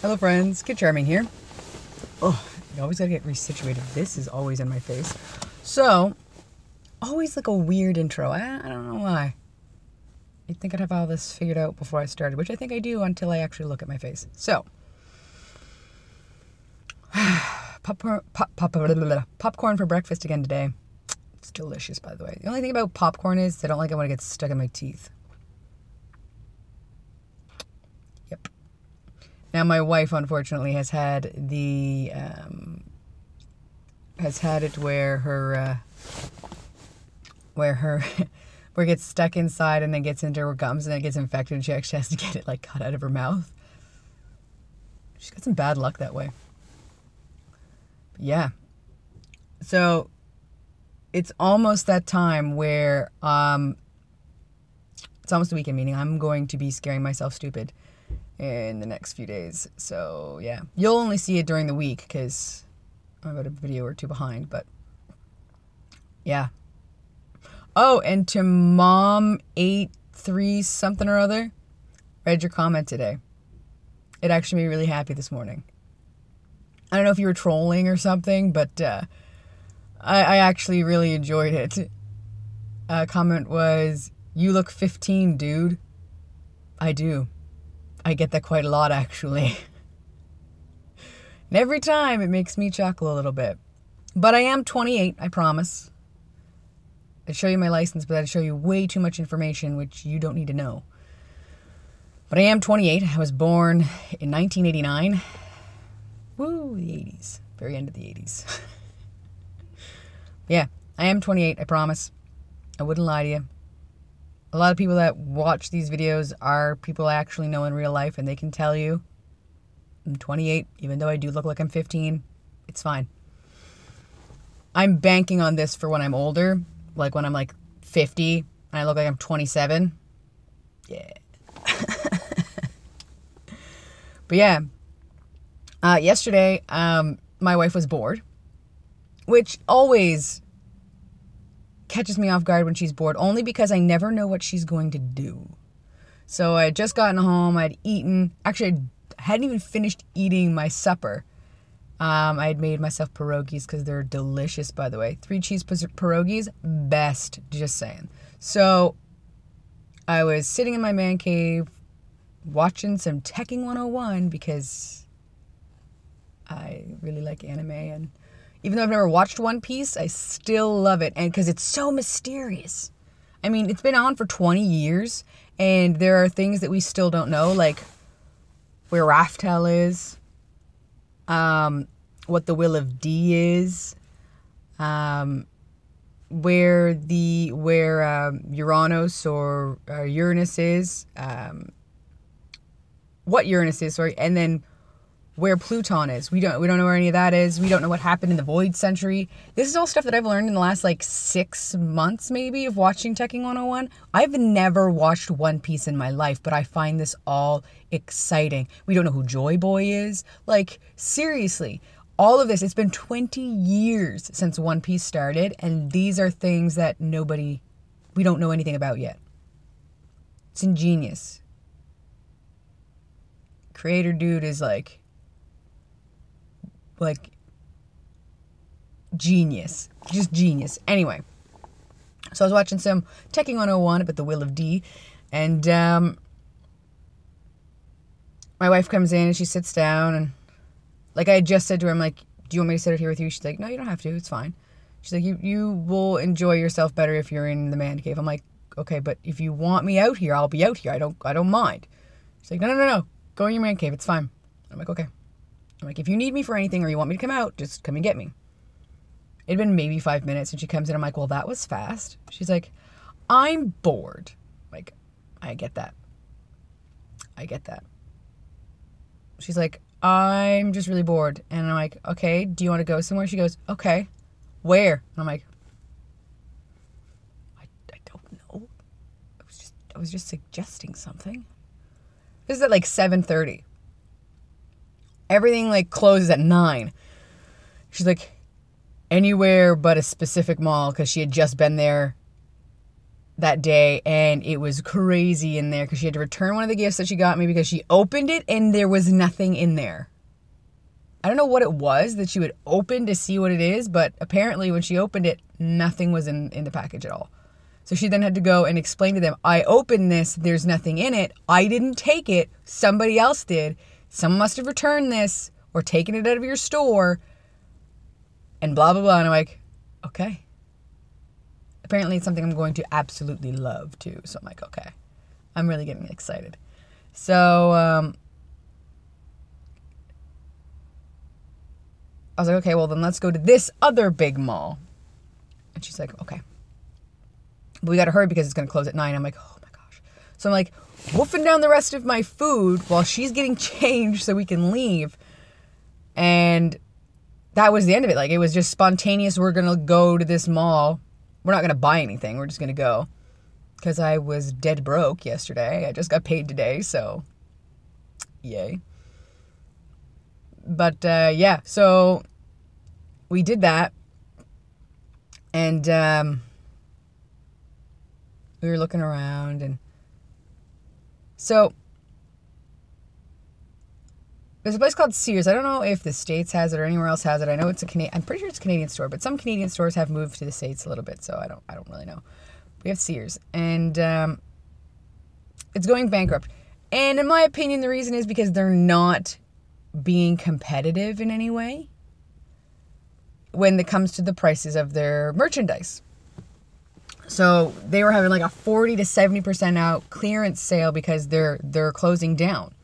Hello friends, Kid Charming here. Oh, you always gotta get resituated. This is always in my face. So, always like a weird intro. I don't know why. You'd think I'd have all this figured out before I started, which I think I do until I actually look at my face. So, popcorn for breakfast again today. It's delicious, by the way. The only thing about popcorn is I don't like it when it gets stuck in my teeth. Yep. Now my wife, unfortunately, has had it where it gets stuck inside and then gets into her gums and it gets infected and she actually has to get it like cut out of her mouth. She's got some bad luck that way. But yeah. So it's almost that time where it's almost a weekend, meaning I'm going to be scaring myself stupid in the next few days. So yeah, you'll only see it during the week because I'm about a video or two behind, but yeah. Oh, and to Mom83 something or other, read your comment today. It actually made me really happy this morning. I don't know if you were trolling or something, but I actually really enjoyed it. Comment was, "You look 15, dude." I do. I get that quite a lot, actually. And every time it makes me chuckle a little bit. But I am 28, I promise. I'd show you my license, but I'd show you way too much information, which you don't need to know. But I am 28. I was born in 1989. Woo, the 80s. Very end of the 80s. Yeah, I am 28, I promise. I wouldn't lie to you. A lot of people that watch these videos are people I actually know in real life, and they can tell you I'm 28, even though I do look like I'm 15. It's fine. I'm banking on this for when I'm older, like when I'm like 50 and I look like I'm 27. Yeah. But yeah, yesterday my wife was bored, which always catches me off guard when she's bored, only because I never know what she's going to do. So I had just gotten home, I'd eaten, actually I hadn't even finished eating my supper. I had made myself pierogies because they're delicious, by the way. 3 cheese pierogies, best, just saying. So I was sitting in my man cave watching some Teching 101 because I really like anime, and even though I've never watched One Piece, I still love it, and because it's so mysterious. I mean, it's been on for 20 years, and there are things that we still don't know, like where Raftel is, what the Will of D is, where Uranus or Uranus is, what Uranus is, sorry, and then where Pluton is. We don't know where any of that is. We don't know what happened in the Void Century. This is all stuff that I've learned in the last like 6 months maybe of watching Teching 101. I've never watched One Piece in my life, but I find this all exciting. We don't know who Joy Boy is. Like, seriously, all of this, it's been 20 years since One Piece started, and these are things that we don't know anything about yet. It's ingenious. Creator dude is like genius. Just genius. Anyway, so I was watching some Teching 101 about the Will of D, and my wife comes in and she sits down, and like I had just said to her, I'm like, "Do you want me to sit here with you?" She's like, "No, you don't have to. It's fine." She's like, you will enjoy yourself better if you're in the man cave." I'm like, "Okay, but if you want me out here, I'll be out here. I don't mind." She's like, No. Go in your man cave. It's fine." I'm like, "Okay." I'm like, "If you need me for anything or you want me to come out, just come and get me." It'd been maybe 5 minutes and she comes in. I'm like, "Well, that was fast." She's like, "I'm bored." I'm like, I get that. She's like, "I'm just really bored." And I'm like, "Okay, do you want to go somewhere?" She goes, "Okay. Where?" And I'm like, I don't know. I was just suggesting something. This is at like 7:30. Everything like closes at 9. She's like, "Anywhere but a specific mall," because she had just been there that day, and it was crazy in there because she had to return one of the gifts that she got me because she opened it and there was nothing in there. I don't know what it was that she would open to see what it is, but apparently when she opened it, nothing was in the package at all. So she then had to go and explain to them, I opened this, there's nothing in it, I didn't take it, somebody else did, someone must have returned this or taken it out of your store, and blah, blah, blah. And I'm like, okay. Apparently it's something I'm going to absolutely love too. So I'm like, okay, I'm really getting excited. So I was like, okay, well then let's go to this other big mall. And she's like, okay. But we got to hurry because it's going to close at 9. I'm like, oh my gosh. So I'm like wolfing down the rest of my food while she's getting changed so we can leave. And that was the end of it. Like, it was just spontaneous. We're going to go to this mall. We're not going to buy anything. We're just going to go. Because I was dead broke yesterday. I just got paid today, so yay. But, yeah, so we did that. And we were looking around. And so there's a place called Sears. I don't know if the States has it or anywhere else has it. I know it's I'm pretty sure it's a Canadian store, but some Canadian stores have moved to the States a little bit, so I don't really know. We have Sears, and it's going bankrupt. And in my opinion, the reason is because they're not being competitive in any way when it comes to the prices of their merchandise. So they were having like a 40 to 70% out clearance sale because they're closing down.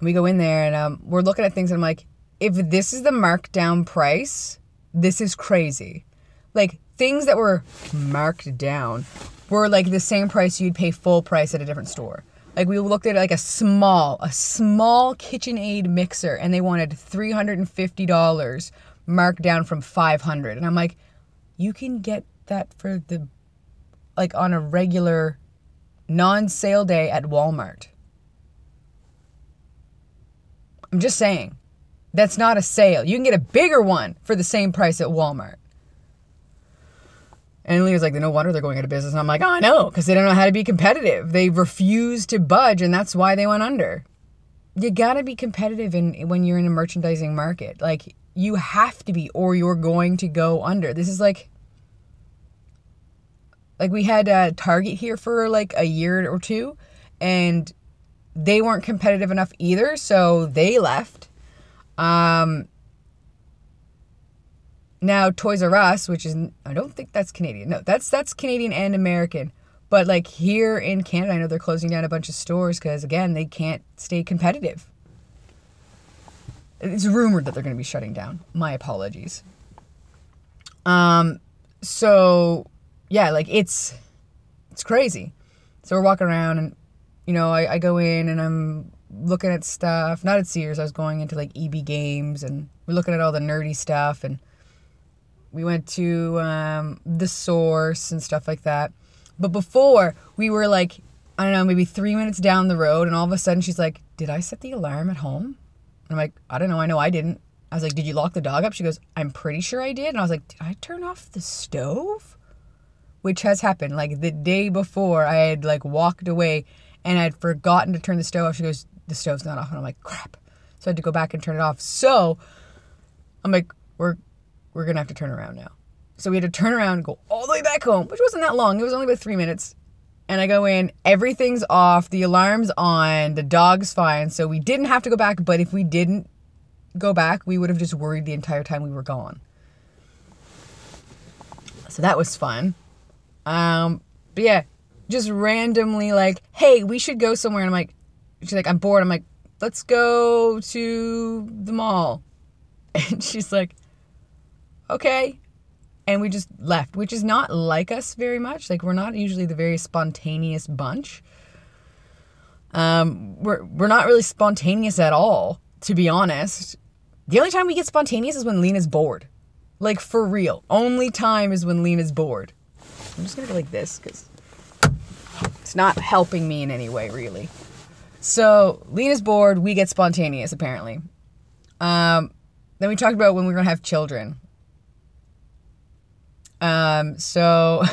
We go in there and we're looking at things and I'm like, if this is the markdown price, this is crazy. Like, things that were marked down were like the same price you'd pay full price at a different store. Like, we looked at like a small KitchenAid mixer and they wanted $350 marked down from $500. And I'm like, you can get that for like on a regular non-sale day at Walmart. I'm just saying, that's not a sale. You can get a bigger one for the same price at Walmart. And Leah's like, no wonder they're going out of business. And I'm like, oh, I know, because they don't know how to be competitive. They refuse to budge, and that's why they went under. You got to be competitive when you're in a merchandising market. Like, you have to be, or you're going to go under. This is like we had Target here for like a year or two, and they weren't competitive enough either, so they left. Now Toys R Us, which is, I don't think that's Canadian. No, that's Canadian and American. But like here in Canada, I know they're closing down a bunch of stores because, again, they can't stay competitive. It's rumored that they're going to be shutting down. My apologies. So yeah, like it's crazy. So we're walking around and, you know, I go in and I'm looking at stuff. Not at Sears. I was going into like EB Games and we're looking at all the nerdy stuff. And we went to the Source and stuff like that. But before, we were like, I don't know, maybe 3 minutes down the road. And all of a sudden she's like, did I set the alarm at home? And I'm like, I don't know. I know I didn't. I was like, did you lock the dog up? She goes, I'm pretty sure I did. And I was like, did I turn off the stove? Which has happened. Like the day before, I had like walked away and I'd forgotten to turn the stove off. She goes, the stove's not off. And I'm like, crap. So I had to go back and turn it off. So I'm like, we're going to have to turn around now. So we had to turn around and go all the way back home, which wasn't that long. It was only about 3 minutes. And I go in, everything's off, the alarm's on, the dog's fine. So we didn't have to go back. But if we didn't go back, we would have just worried the entire time we were gone. So that was fun. But yeah, just randomly like, hey, we should go somewhere. And I'm like, she's like, I'm bored. I'm like, let's go to the mall. And she's like, okay. And we just left, which is not like us very much. Like, we're not usually the very spontaneous bunch. We're not really spontaneous at all, to be honest. The only time we get spontaneous is when Lena's bored. Like, for real. Only time is when Lena's bored. I'm just going to go like this because it's not helping me in any way, really. So, Lena's bored. We get spontaneous, apparently. Then we talked about when we're going to have children. So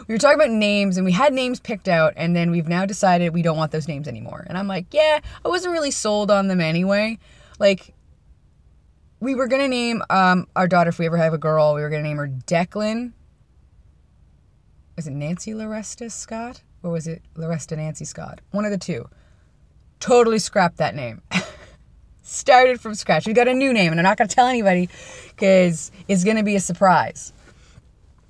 we were talking about names, and we had names picked out, and then we've now decided we don't want those names anymore. And I'm like, yeah, I wasn't really sold on them anyway. Like, we were going to name our daughter, if we ever have a girl, we were going to name her Declan. Is it Nancy Loresta Scott? Or was it Loresta Nancy Scott? One of the two. Totally scrapped that name. Started from scratch. We got a new name, and I'm not going to tell anybody because it's going to be a surprise.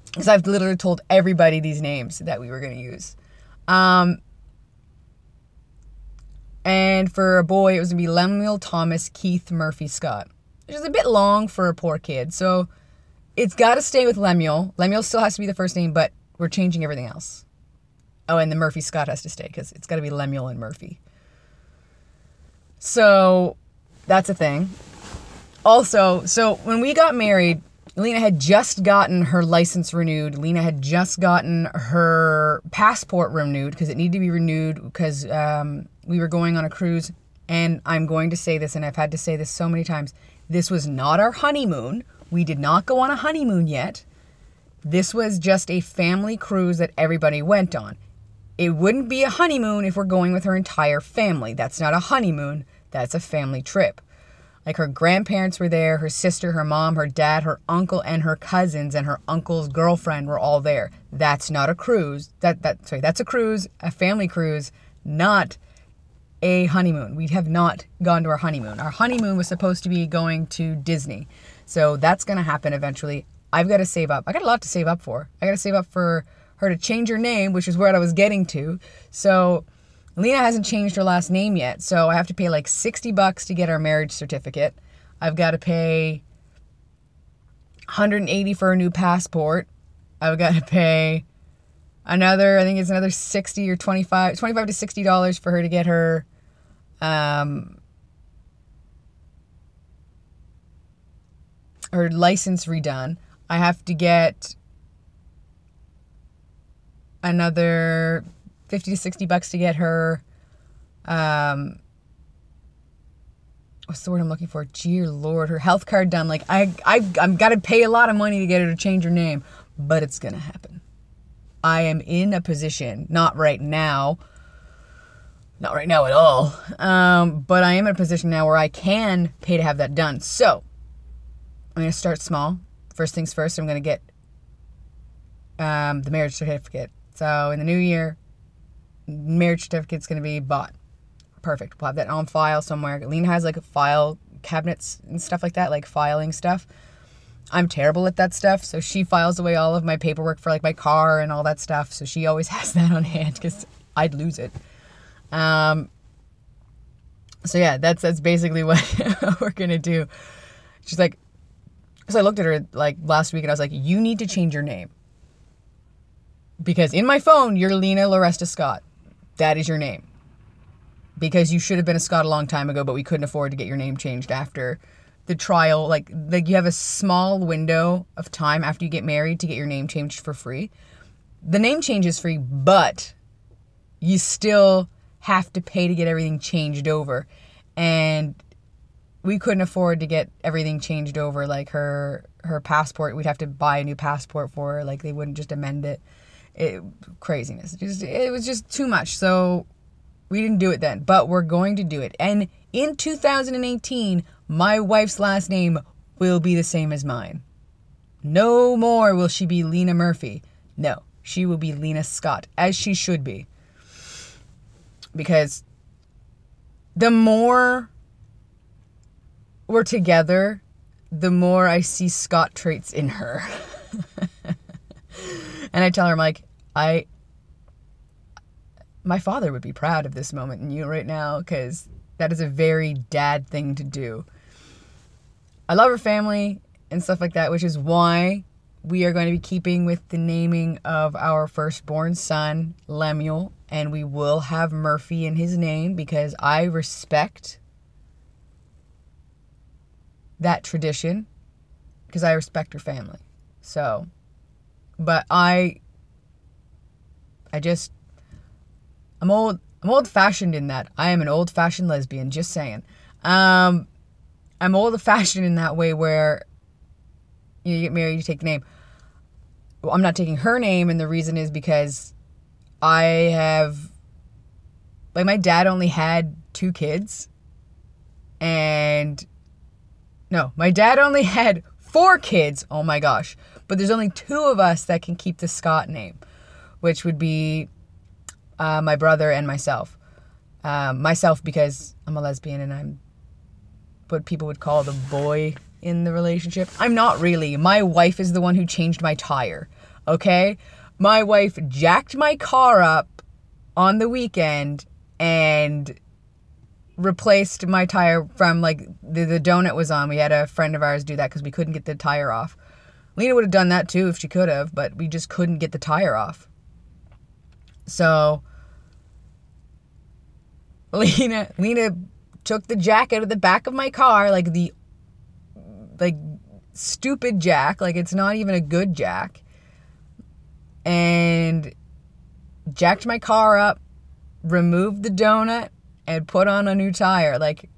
Because I've literally told everybody these names that we were going to use. And for a boy, it was going to be Lemuel Thomas Keith Murphy Scott. Which is a bit long for a poor kid. So it's got to stay with Lemuel. Lemuel still has to be the first name, but we're changing everything else. Oh, and the Murphy Scott has to stay because it's got to be Lemuel and Murphy. So that's a thing. Also, so when we got married, Lena had just gotten her license renewed. Lena had just gotten her passport renewed because it needed to be renewed because we were going on a cruise. And I'm going to say this, and I've had to say this so many times. This was not our honeymoon. We did not go on a honeymoon yet. This was just a family cruise that everybody went on. It wouldn't be a honeymoon if we're going with her entire family. That's not a honeymoon. That's a family trip. Like, her grandparents were there, her sister, her mom, her dad, her uncle, and her cousins, and her uncle's girlfriend were all there. That's not a cruise. That's a cruise, a family cruise, not a honeymoon. We have not gone to our honeymoon. Our honeymoon was supposed to be going to Disney. So that's going to happen eventually. I've got to save up. I got a lot to save up for. I got to save up for her to change her name, which is where I was getting to. So Lena hasn't changed her last name yet. So I have to pay like $60 to get our marriage certificate. I've got to pay $180 for a new passport. I've got to pay another, I think it's another $60 or $25 to $60 for her to get her her license redone. I have to get another $50 to $60 to get her what's the word I'm looking for? Dear Lord, her health card done. Like, I'm got to pay a lot of money to get her to change her name, but it's gonna happen. I am in a position, not right now at all, but I am in a position now where I can pay to have that done. So I'm going to start small. First things first, I'm going to get the marriage certificate. So in the new year, marriage certificate's going to be bought. Perfect. We'll have that on file somewhere. Lena has like file cabinets and stuff like that, like filing stuff. I'm terrible at that stuff, so she files away all of my paperwork for like my car and all that stuff. So she always has that on hand because I'd lose it. So yeah, that's basically what we're gonna do. She's like, so I looked at her like last week and I was like, you need to change your name. Because in my phone, you're Lena Loresta Scott. That is your name. Because you should have been a Scott a long time ago, but we couldn't afford to get your name changed after the trial. Like you have a small window of time after you get married to get your name changed for free. The name change is free, but you still have to pay to get everything changed over. And we couldn't afford to get everything changed over. Like her passport, we'd have to buy a new passport for her. Like they wouldn't just amend it. Craziness. It was just too much. So we didn't do it then, but we're going to do it. And in 2018, my wife's last name will be the same as mine. No more will she be Lena Murphy. No, she will be Lena Scott, as she should be. Because the more we're together, the more I see Scott traits in her. And I tell her, I'm like, my father would be proud of this moment in you right now, because that is a very dad thing to do. I love her family and stuff like that, which is why we are going to be keeping with the naming of our firstborn son, Lemuel, and we will have Murphy in his name because I respect that tradition because I respect her family. So, but I'm old-fashioned in that. I am an old-fashioned lesbian, just saying. I'm old-fashioned in that way where you get married, you take the name. I'm not taking her name, and the reason is because I have, like, my dad only had 2 kids, and no, my dad only had 4 kids. Oh my gosh. But there's only 2 of us that can keep the Scott name, which would be my brother and myself. Myself because I'm a lesbian and I'm what people would call the boy in the relationship. I'm not really. My wife is the one who changed my tire, okay? My wife jacked my car up on the weekend and replaced my tire from, like, the donut was on. We had a friend of ours do that because we couldn't get the tire off. Lena would have done that too if she could have, but we just couldn't get the tire off. So Lena took the jack out of the back of my car, like stupid jack, like it's not even a good jack, and jacked my car up, removed the donut, and put on a new tire. Like,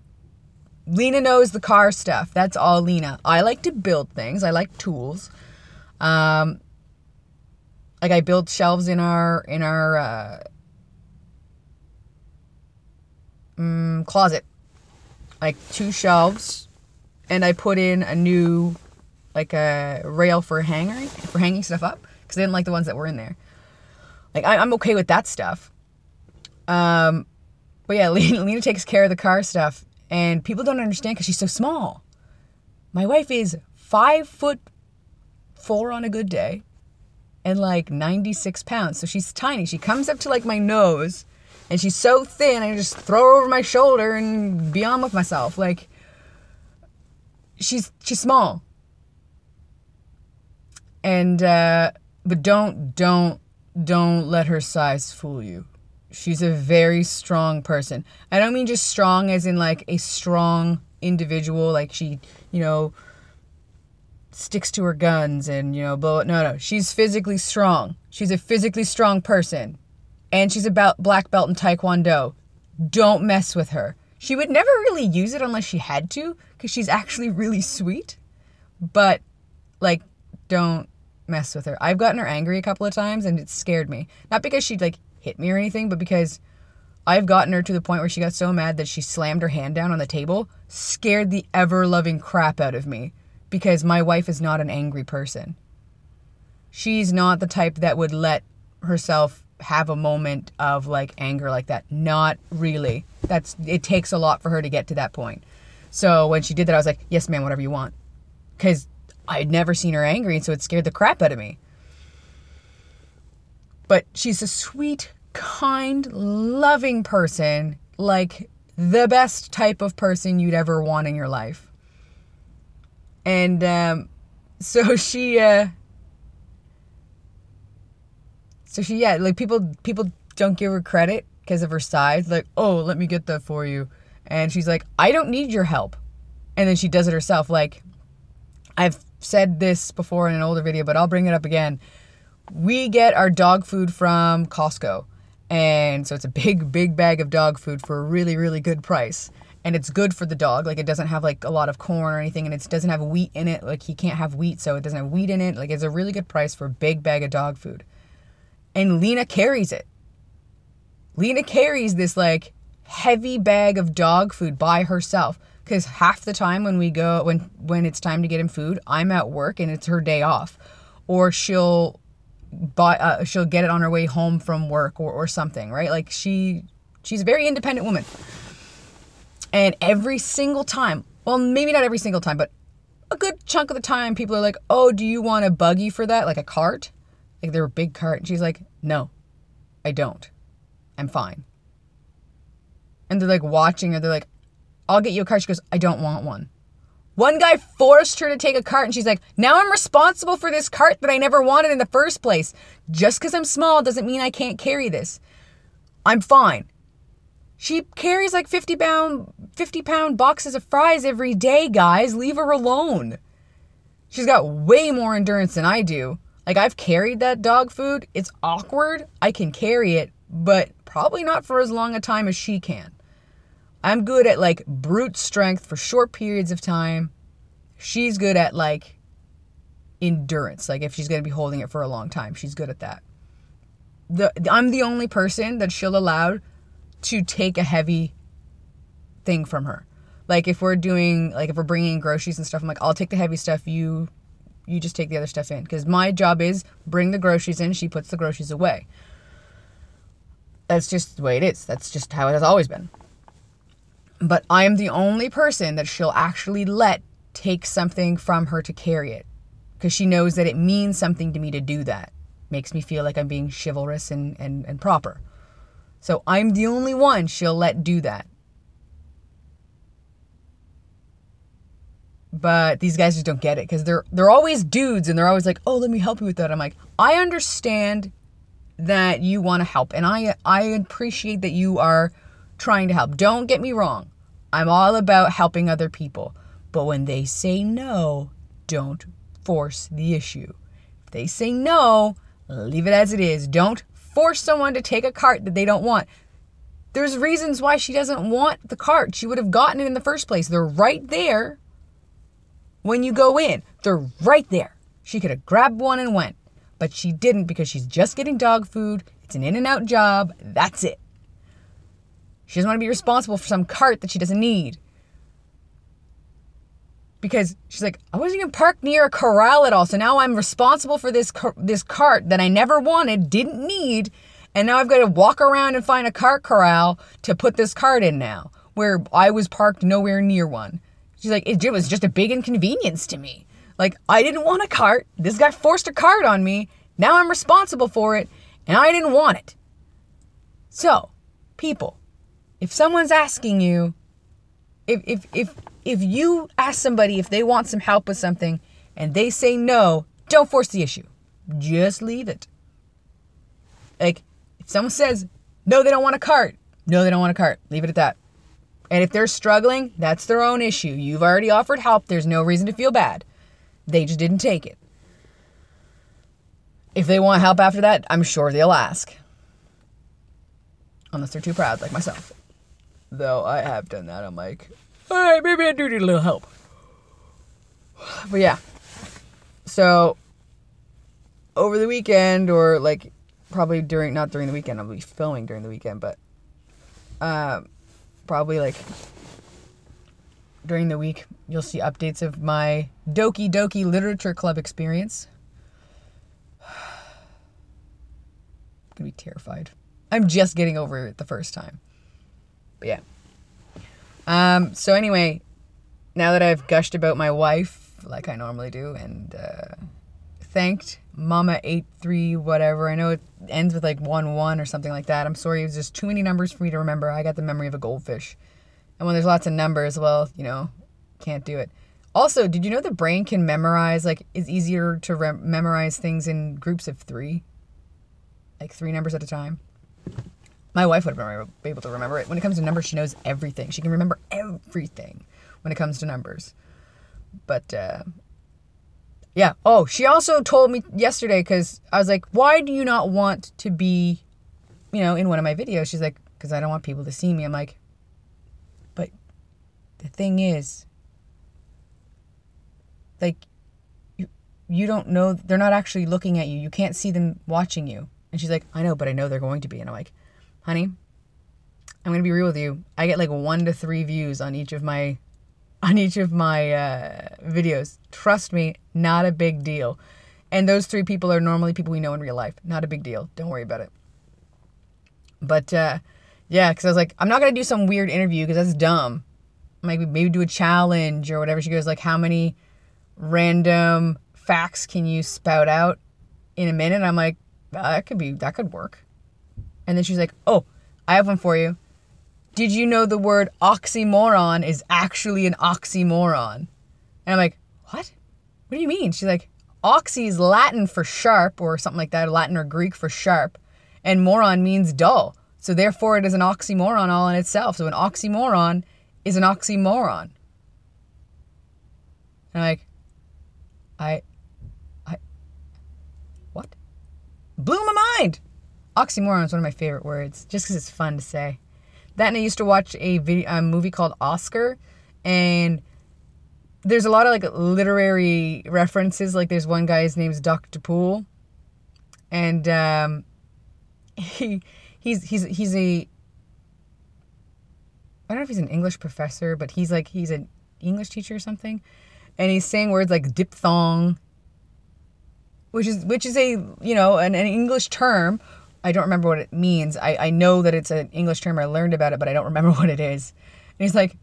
Lena knows the car stuff. That's all Lena. I like to build things. I like tools. Like, I built shelves in our closet. Like 2 shelves. And I put in a new, like, a rail for hanging stuff up. Because I didn't like the ones that were in there. Like, I'm okay with that stuff. But yeah, Lena takes care of the car stuff, and people don't understand because she's so small. My wife is 5'4" on a good day, and like 96 pounds. So she's tiny. She comes up to like my nose, and she's so thin, I just throw her over my shoulder and be on with myself. Like, she's small. And, but don't let her size fool you. She's a very strong person. I don't mean just strong as in like a strong individual, like she, sticks to her guns and, no. She's physically strong. She's a physically strong person. And she's a black belt in Taekwondo. Don't mess with her. She would never really use it unless she had to, because she's actually really sweet. But, like, don't mess with her. I've gotten her angry a couple of times, and it scared me. Not because she'd, like, hit me or anything, but because I've gotten her to the point where she got so mad that she slammed her hand down on the table, scared the ever-loving crap out of me, because my wife is not an angry person. She's not the type that would let herself have a moment of, like, anger like that. Not really. It takes a lot for her to get to that point. So when she did that, I was like, yes, ma'am, whatever you want. Because I'd never seen her angry, and so it scared the crap out of me. But she's a sweet, kind, loving person, like the best type of person you'd ever want in your life. And so she, like, people don't give her credit because of her size. Like, oh, let me get that for you. And she's like, I don't need your help. And then she does it herself. Like, I've said this before in an older video, but I'll bring it up again. We get our dog food from Costco. And so it's a big bag of dog food for a really, really good price. And it's good for the dog. Like, it doesn't have, like, a lot of corn or anything. And it doesn't have wheat in it. Like, he can't have wheat, so it doesn't have wheat in it. Like, it's a really good price for a big bag of dog food. And Lena carries it. Lena carries this, like, heavy bag of dog food by herself. Because half the time when we go, when it's time to get him food, I'm at work and it's her day off. Or she'll get it on her way home from work or something, right? Like, she's a very independent woman. And every single time, well, maybe not every single time, but a good chunk of the time, people are like, oh, do you want a buggy for that? Like a cart? Like, they're a big cart. And she's like, no, I don't. I'm fine. And they're like watching her. They're like, I'll get you a cart. She goes, I don't want one. One guy forced her to take a cart, and she's like, now I'm responsible for this cart that I never wanted in the first place. Just because I'm small doesn't mean I can't carry this. I'm fine. She carries like 50-pound boxes of fries every day, guys. Leave her alone. She's got way more endurance than I do. Like, I've carried that dog food. It's awkward. I can carry it, but probably not for as long a time as she can. I'm good at, like, brute strength for short periods of time. She's good at, like, endurance. Like if she's going to be holding it for a long time, she's good at that. I'm the only person that she'll allow to take a heavy thing from her. Like if we're bringing in groceries and stuff, I'm like, I'll take the heavy stuff. You just take the other stuff in. Because my job is bring the groceries in. She puts the groceries away. That's just the way it is. That's just how it has always been. But I am the only person that she'll actually let take something from her to carry it. Because she knows that it means something to me to do that. Makes me feel like I'm being chivalrous and proper. So I'm the only one she'll let do that. But these guys just don't get it because they're always dudes and they're always like, oh, let me help you with that. I'm like, I understand that you want to help and I appreciate that you are trying to help. Don't get me wrong. I'm all about helping other people. But when they say no, don't force the issue. If they say no, leave it as it is. Don't force someone to take a cart that they don't want. There's reasons why she doesn't want the cart. She would have gotten it in the first place. They're right there. When you go in, they're right there. She could have grabbed one and went, but she didn't because she's just getting dog food. It's an in and out job. That's it. She doesn't want to be responsible for some cart that she doesn't need. Because she's like, I wasn't even parked near a corral at all. So now I'm responsible for this cart that I never wanted, didn't need. And now I've got to walk around and find a cart corral to put this cart in now, where I was parked nowhere near one. She's like, it was just a big inconvenience to me. Like, I didn't want a cart. This guy forced a cart on me. Now I'm responsible for it, and I didn't want it. So, people, if someone's asking you, if you ask somebody if they want some help with something, and they say no, don't force the issue. Just leave it. Like, if someone says, no, they don't want a cart. No, they don't want a cart. Leave it at that. And if they're struggling, that's their own issue. You've already offered help. There's no reason to feel bad. They just didn't take it. If they want help after that, I'm sure they'll ask. Unless they're too proud, like myself. Though I have done that. I'm like, all right, maybe I do need a little help. But yeah. So, over the weekend, or like probably not during the weekend, I'll be filming during the weekend, but probably like during the week, you'll see updates of my Doki Doki Literature Club experience. I'm gonna be terrified. I'm just getting over it the first time. But yeah. So anyway, now that I've gushed about my wife, like I normally do, and thanked Mama 83 whatever. I know it ends with like 11 or something like that. I'm sorry, it was just too many numbers for me to remember. I got the memory of a goldfish. And when there's lots of numbers, well, can't do it. Also, did you know the brain can memorize, like, it's easier to memorize things in groups of 3? Like 3 numbers at a time. My wife would have been able to remember it. When it comes to numbers, she knows everything. She can remember everything when it comes to numbers. But, yeah. Oh, she also told me yesterday, because I was like, why do you not want to be, in one of my videos? She's like, because I don't want people to see me. I'm like, but the thing is, like, you don't know, they're not actually looking at you. You can't see them watching you. And she's like, I know, but I know they're going to be. And I'm like, honey, I'm going to be real with you. I get like 1 to 3 views on each of my videos. Trust me, not a big deal. And those 3 people are normally people we know in real life. Not a big deal. Don't worry about it. But, yeah, because I was like, I'm not going to do some weird interview because that's dumb. Maybe do a challenge or whatever. She goes like, how many random facts can you spout out in a minute? And I'm like, that could work. And then she's like, oh, I have one for you. Did you know the word oxymoron is actually an oxymoron? And I'm like, what? What do you mean? She's like, oxy is Latin for sharp or something like that, Latin or Greek for sharp. And moron means dull. So therefore it is an oxymoron all in itself. So an oxymoron is an oxymoron. And I'm like, what? Blew my mind. Oxymoron is one of my favorite words, just because it's fun to say. That, and I used to watch a movie called Oscar, and there's a lot of like literary references. Like there's one guy, his name's Dr. Poole, and he's a, I don't know if he's an English professor, but he's an English teacher or something, and he's saying words like diphthong, which is a, you know, an English term. I don't remember what it means. I know that it's an English term. I learned about it, but I don't remember what it is. And he's like,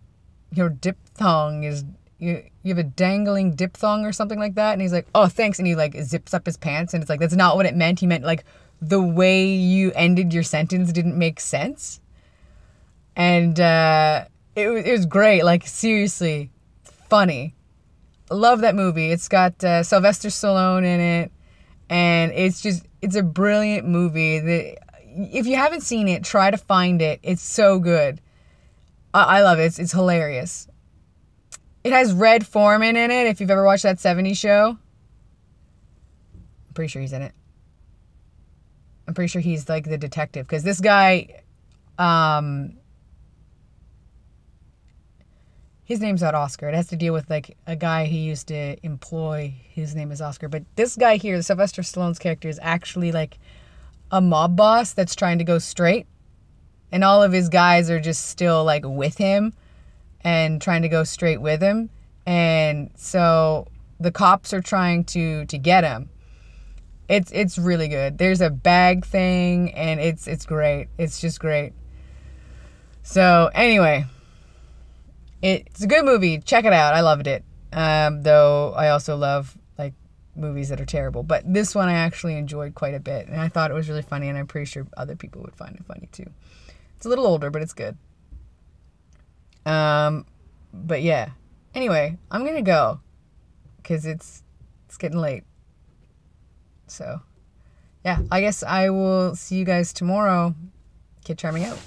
your diphthong is, you have a dangling diphthong or something like that. And he's like, oh, thanks. And he like zips up his pants, and it's like, that's not what it meant. He meant like the way you ended your sentence didn't make sense. And it was great. Like, seriously, funny. Love that movie. It's got Sylvester Stallone in it. And it's a brilliant movie. If you haven't seen it, try to find it. It's so good. I love it. It's hilarious. It has Red Foreman in it, if you've ever watched that 70s show. I'm pretty sure he's in it. I'm pretty sure he's like the detective. Because this guy, his name's not Oscar. It has to deal with like a guy he used to employ. His name is Oscar. But this guy here, Sylvester Stallone's character, is actually like a mob boss that's trying to go straight. And all of his guys are just still like with him and trying to go straight with him. And so the cops are trying to get him. It's really good. There's a bag thing, and it's great. It's just great. So anyway, it's a good movie. Check it out. I loved it. Though I also love like movies that are terrible. But this one I actually enjoyed quite a bit. And I thought it was really funny, and I'm pretty sure other people would find it funny too. It's a little older, but it's good. But yeah. Anyway, I'm going to go because it's getting late. So, yeah, I guess I will see you guys tomorrow. Kid Charming out.